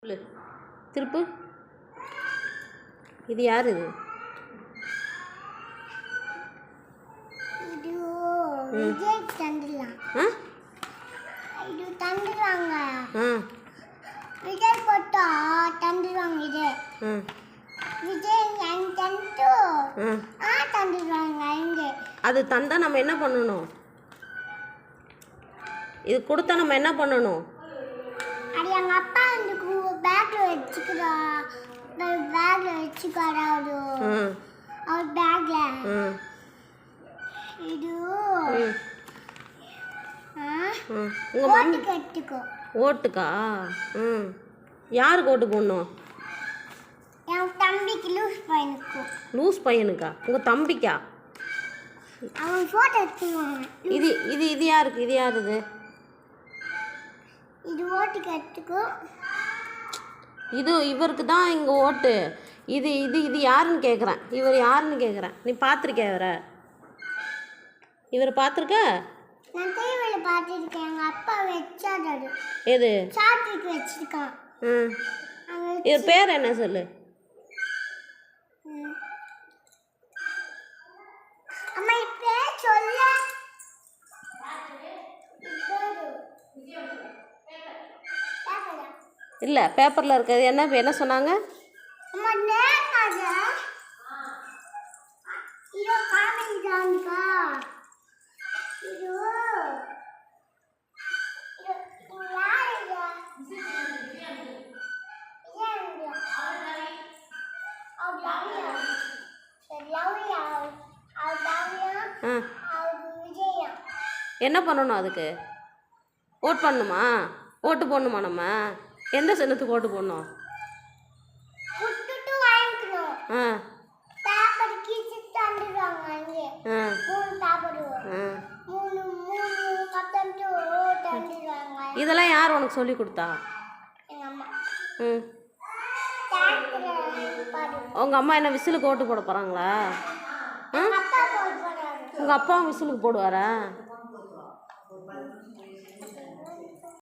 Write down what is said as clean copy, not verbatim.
சொல்லு திருப்பு. இது யார் இது? விஜய் தந்துடலாம். இது தந்துடுவாங்க. விஜய் போட்டோ தந்துடுவாங்க. இது விஜய் தந்து தந்துடுவாங்க. இங்கே அது தந்தா நம்ம என்ன பண்ணணும்? இது கொடுத்தா நம்ம என்ன பண்ணணும்? அது எங்கள் அப்பா வந்து பேக்கில் வச்சுக்கிறா. பேக்கில் வச்சுக்காரா அது அவர் பேக்கில். இது ஓட்டுக்கு எடுத்துக்கோ. ஓட்டுக்கா? யாருக்கு ஓட்டு போடணும்? என் தம்பிக்கு லூஸ் பையனுக்கு. லூஸ் பையனுக்கா? உங்கள் தம்பிக்கா? அவன் ஃபோட்டோ எடுத்துக்குவாங்க. இது இது இது யாருக்கு? இது யார் இது? இது ஓட்டுக்கு எடுத்துக்கோ. இது இவருக்கு தான் இங்கே ஓட்டு. இது இது இது யாருன்னு கேட்குறேன். இவர் யாருன்னு கேட்குறேன். நீ பார்த்துருக்க இவரை பார்த்துருக்க? நான் டிவியில் பார்த்துருக்கேன். எங்கள் அப்பா வச்சாரு. எது? சாத்துக்கு வச்சிருக்கான். இவர் பேர் என்ன சொல்லு? அம்மா பேர் சொல்ல. இல்லை, பேப்பரில் இருக்கிறது என்ன சொன்னாங்க? அம்மா நேக்காத இதோ காமிக்கிறாங்கக்கா. இது என்ன பண்ணணும்? அதுக்கு ஓட் பண்ணணுமா? ஓட்டு போடணுமா? நம்ம எந்த சின்னத்துக்கு ஓட்டு போடணும்? இதெல்லாம் யார் உனக்கு சொல்லி கொடுத்தா? உங்கள் அம்மா என்ன விசிலுக்கு ஓட்டு போட போகிறாங்களா? உங்கள் அப்பாவும் விசிலுக்கு போடுவாரா?